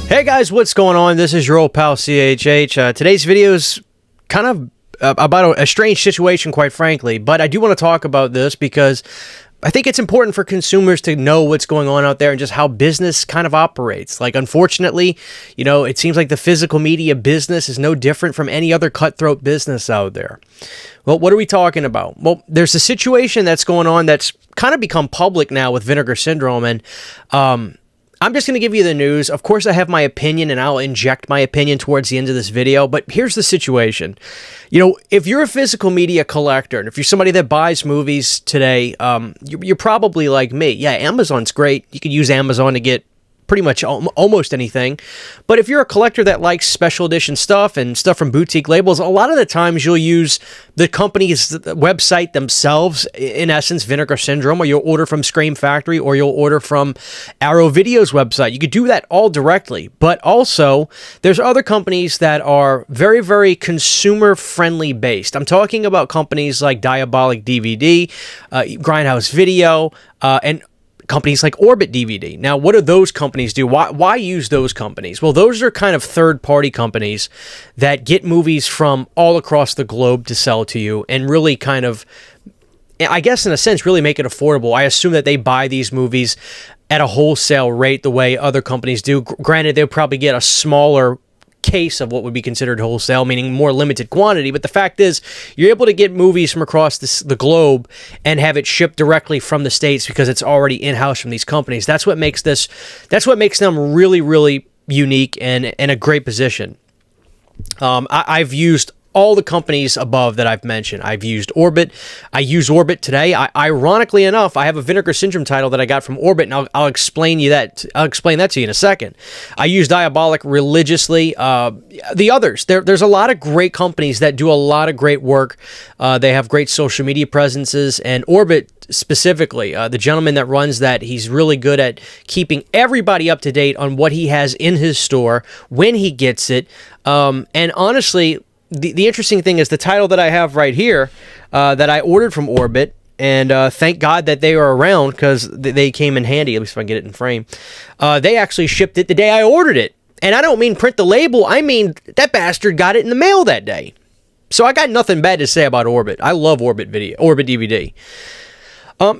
Hey guys, what's going on? This is your old pal CHH. Today's video is kind of about a strange situation, quite frankly, but I do want to talk about this because I think it's important for consumers to know what's going on out there and just how business kind of operates. Like, unfortunately, you know, it seems like the physical media business is no different from any other cutthroat business out there. Well, what are we talking about? Well, there's a situation that's going on that's kind of become public now with Vinegar Syndrome, and I'm just going to give you the news. Of course, I have my opinion, and I'll inject my opinion towards the end of this video, but here's the situation. You know, if you're a physical media collector, and if you're somebody that buys movies today, you're probably like me. Yeah, Amazon's great. You can use Amazon to get pretty much almost anything. But if you're a collector that likes special edition stuff and stuff from boutique labels, a lot of the times you'll use the company's website themselves, in essence, Vinegar Syndrome, or you'll order from Scream Factory, or you'll order from Arrow Video's website. You could do that all directly. But also, there's other companies that are very, very consumer-friendly based. I'm talking about companies like Diabolic DVD, Grindhouse Video, and companies like OrbitDVD. Now, what do those companies do? Why use those companies? Well, those are kind of third-party companies that get movies from all across the globe to sell to you and really kind of, I guess in a sense, really make it affordable. I assume that they buy these movies at a wholesale rate the way other companies do. Granted, they'll probably get a smaller case of what would be considered wholesale, meaning more limited quantity, but the fact is you're able to get movies from across the globe and have it shipped directly from the States because it's already in-house from these companies. That's what makes them really, really unique and in a great position. I've used all the companies above that I've mentioned. I've used Orbit. I use Orbit today. Ironically enough, I have a Vinegar Syndrome title that I got from Orbit, and I'll explain that to you in a second. I use Diabolic religiously. The others, there's a lot of great companies that do a lot of great work. They have great social media presences, and Orbit specifically, the gentleman that runs that, he's really good at keeping everybody up to date on what he has in his store, when he gets it, and honestly, the interesting thing is the title that I have right here that I ordered from Orbit, and thank God that they are around because they came in handy, at least if I can get it in frame. They actually shipped it the day I ordered it. And I don't mean print the label, I mean that bastard got it in the mail that day. So I got nothing bad to say about Orbit. I love Orbit DVD.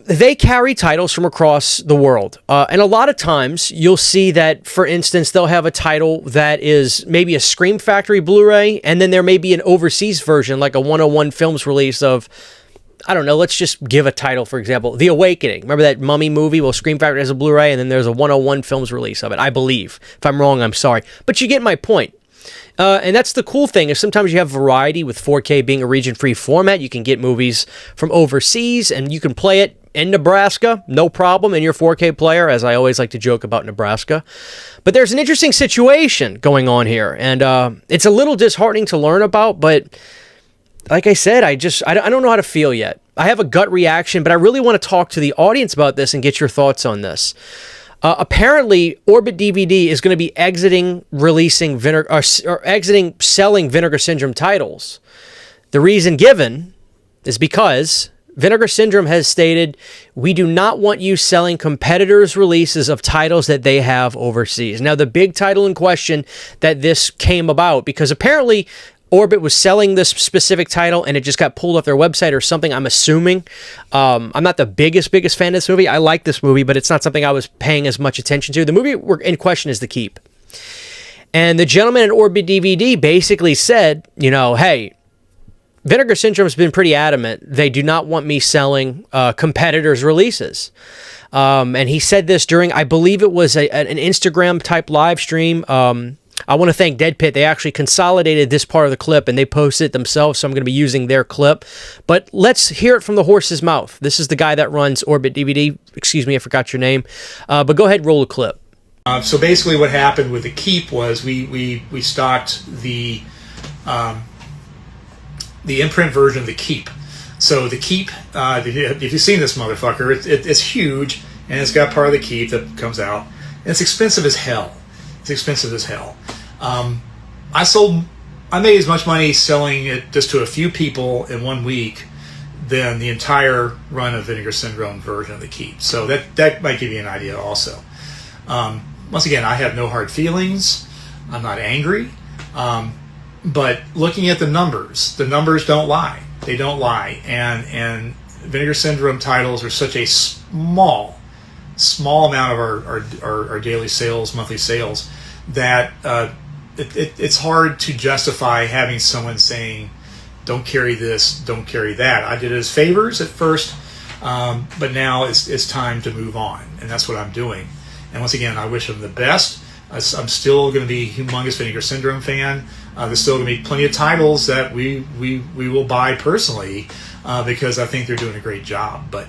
They carry titles from across the world. And a lot of times you'll see that, for instance, they'll have a title that is maybe a Scream Factory Blu-ray, and then there may be an overseas version, like a 101 Films release of, I don't know, let's just give a title, for example, The Awakening. Remember that Mummy movie? Well, Scream Factory has a Blu-ray, and then there's a 101 Films release of it, I believe. If I'm wrong, I'm sorry. But you get my point. And that's the cool thing, is sometimes you have variety with 4K being a region-free format. You can get movies from overseas, and you can play it in Nebraska, no problem, in your 4K player, as I always like to joke about Nebraska. But there's an interesting situation going on here, and it's a little disheartening to learn about, but like I said, I don't know how to feel yet. I have a gut reaction, but I really want to talk to the audience about this and get your thoughts on this. Apparently, OrbitDVD is going to be exiting selling Vinegar Syndrome titles. The reason given is because Vinegar Syndrome has stated, we do not want you selling competitors' releases of titles that they have overseas. Now, the big title in question that this came about, because apparently Orbit was selling this specific title and it just got pulled off their website or something, I'm assuming. I'm not the biggest fan of this movie. I like this movie, but it's not something I was paying as much attention to. The movie in question is The Keep. And the gentleman at OrbitDVD basically said, you know, hey, Vinegar Syndrome has been pretty adamant. They do not want me selling competitors' releases. And he said this during, I believe it was an Instagram-type live stream. I want to thank Dead Pit. They actually consolidated this part of the clip, and they posted it themselves, so I'm going to be using their clip. But let's hear it from the horse's mouth. This is the guy that runs OrbitDVD. Excuse me, I forgot your name. But go ahead and roll the clip. So basically what happened with The Keep was we stocked the imprint version of The Keep. So The Keep, if you've seen this motherfucker, it's huge, and it's got part of The Keep that comes out. And it's expensive as hell. It's expensive as hell. I made as much money selling it just to a few people in 1 week than the entire run of Vinegar Syndrome version of The Keep. So that might give you an idea also. once again, I have no hard feelings. I'm not angry. But looking at the numbers don't lie. They don't lie. And Vinegar Syndrome titles are such a small amount of our daily sales, monthly sales, that it's hard to justify having someone saying, don't carry this, don't carry that. I did it as favors at first, but now it's time to move on, and that's what I'm doing. And once again, I wish them the best. I'm still going to be a humongous Vinegar Syndrome fan. There's still going to be plenty of titles that we will buy personally, because I think they're doing a great job. But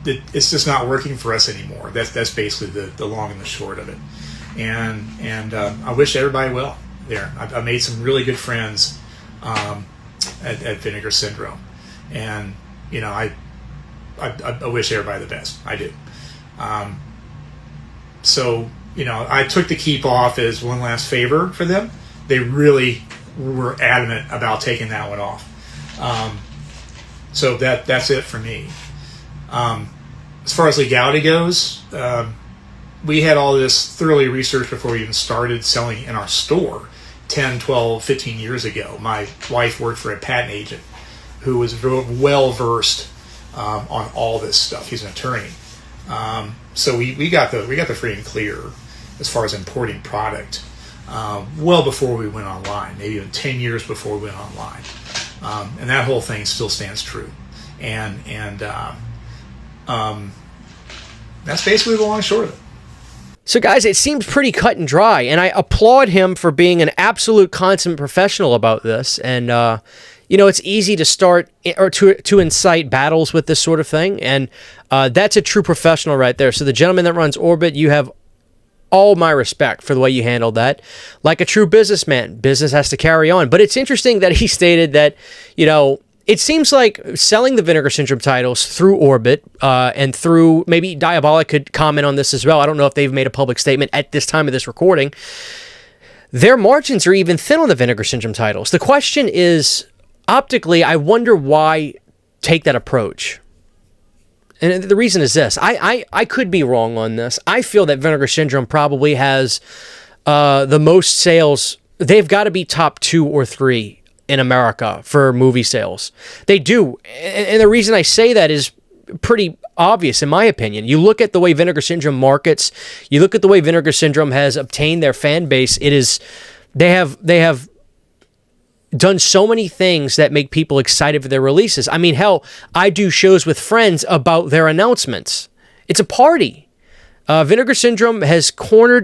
it's just not working for us anymore. That's basically the long and the short of it. And I wish everybody well there. I made some really good friends at Vinegar Syndrome, and I wish everybody the best. I do. So I took the keep off as one last favor for them. They really were adamant about taking that one off. So that's it for me. As far as legality goes, we had all this thoroughly researched before we even started selling in our store 10, 12, 15 years ago. My wife worked for a patent agent who was well versed on all this stuff. He's an attorney. So we got the free and clear as far as importing product well before we went online, maybe even 10 years before we went online. And that whole thing still stands true. And that's basically the long and short of it. So guys, it seems pretty cut and dry, and I applaud him for being an absolute consummate professional about this. And it's easy to start or to incite battles with this sort of thing, and that's a true professional right there. So the gentleman that runs Orbit, you have all my respect for the way you handled that. Like a true businessman, business has to carry on. But it's interesting that he stated that, it seems like selling the Vinegar Syndrome titles through Orbit and through, maybe Diabolic could comment on this as well. I don't know if they've made a public statement at this time of this recording. Their margins are even thin on the Vinegar Syndrome titles. The question is, optically, I wonder why take that approach. And the reason is this. I could be wrong on this. I feel that Vinegar Syndrome probably has the most sales. They've got to be top 2 or 3 in America for movie sales. They do. And the reason I say that is pretty obvious, in my opinion. You look at the way Vinegar Syndrome markets. You look at the way Vinegar Syndrome has obtained their fan base. They have done so many things that make people excited for their releases. I mean, hell, I do shows with friends about their announcements. It's a party. Vinegar Syndrome has created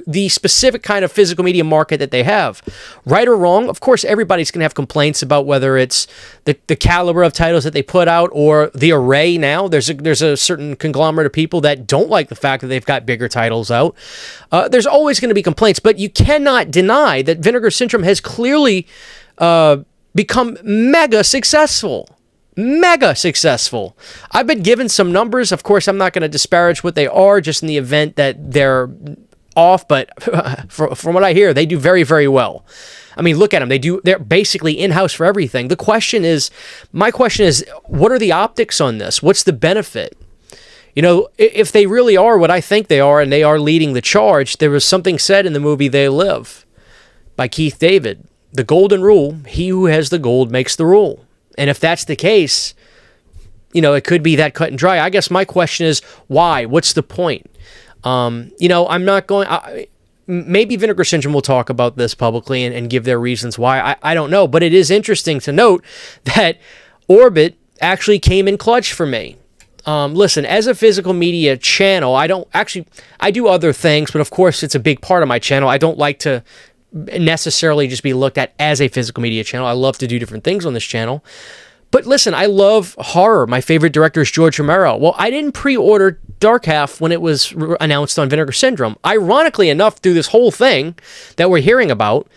the specific kind of physical media market that they have. Right or wrong, of course, everybody's going to have complaints about whether it's the caliber of titles that they put out or the array now. There's a certain conglomerate of people that don't like the fact that they've got bigger titles out. There's always going to be complaints, but you cannot deny that Vinegar Syndrome has clearly become mega successful. Mega successful. I've been given some numbers. Of course, I'm not going to disparage what they are, just in the event that they're off. But from what I hear, they do very, very well. I mean, look at them. They're basically in-house for everything. My question is, what are the optics on this? What's the benefit? If they really are what I think they are, and they are leading the charge, there was something said in the movie They Live by Keith David. The golden rule: he who has the gold makes the rule. And if that's the case, it could be that cut and dry. I guess my question is, why? What's the point? I'm not going... maybe Vinegar Syndrome will talk about this publicly and give their reasons why. I don't know. But it is interesting to note that Orbit actually came in clutch for me. Listen, as a physical media channel, I do other things, but of course it's a big part of my channel. I don't like to necessarily just be looked at as a physical media channel. I love to do different things on this channel. But listen, I love horror. My favorite director is George Romero. Well, I didn't pre-order Dark Half when it was announced on Vinegar Syndrome. Ironically enough, through this whole thing that we're hearing about,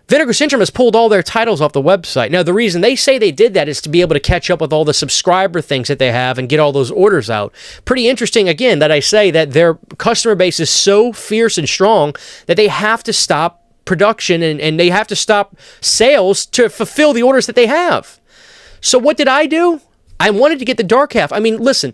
Vinegar Syndrome has pulled all their titles off the website. Now, the reason they say they did that is to be able to catch up with all the subscriber things that they have and get all those orders out. Pretty interesting, again, that I say that their customer base is so fierce and strong that they have to stop production and they have to stop sales to fulfill the orders that they have. So what did I do? I wanted to get the Dark Half. I mean, listen,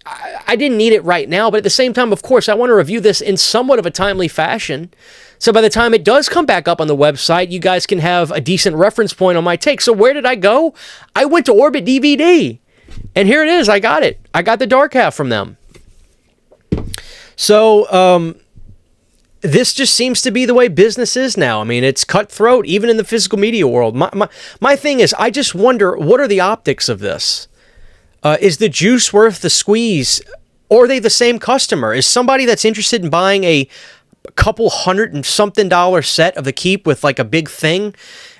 I didn't need it right now, but at the same time, of course, I want to review this in somewhat of a timely fashion. So by the time it does come back up on the website, you guys can have a decent reference point on my take. So where did I go? I went to OrbitDVD. And here it is. I got it. I got the dark half from them. So this just seems to be the way business is now. I mean, it's cutthroat, even in the physical media world. My thing is, I just wonder, what are the optics of this? Is the juice worth the squeeze? Or are they the same customer? Is somebody that's interested in buying a couple $100 and something set of the Keep with like a big thing,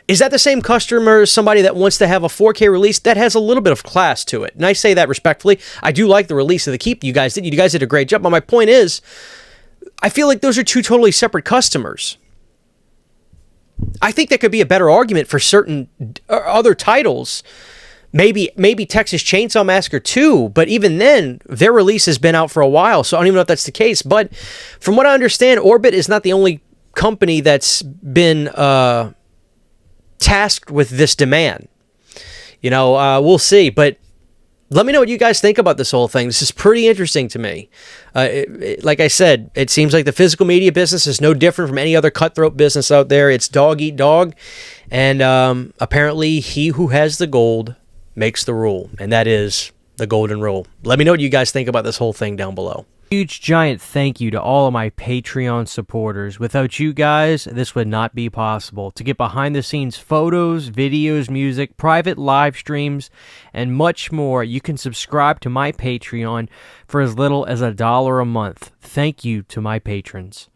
is that the same customer as somebody that wants to have a 4K release that has a little bit of class to it? And I say that respectfully. I do like the release of the Keep you guys did. You guys did a great job. But my point is, I feel like those are two totally separate customers. I think that could be a better argument for certain other titles. Maybe Texas Chainsaw Massacre 2, but even then, their release has been out for a while, so I don't even know if that's the case. But from what I understand, Orbit is not the only company that's been tasked with this demand. You know, we'll see, but let me know what you guys think about this whole thing. This is pretty interesting to me. Like I said, it seems like the physical media business is no different from any other cutthroat business out there. It's dog eat dog, and apparently he who has the gold makes the rule, and that is the golden rule. Let me know what you guys think about this whole thing down below. Huge giant thank you to all of my Patreon supporters. Without you guys, this would not be possible. To get behind the scenes photos, videos, music, private live streams, and much more, you can subscribe to my Patreon for as little as $1 a month. Thank you to my patrons.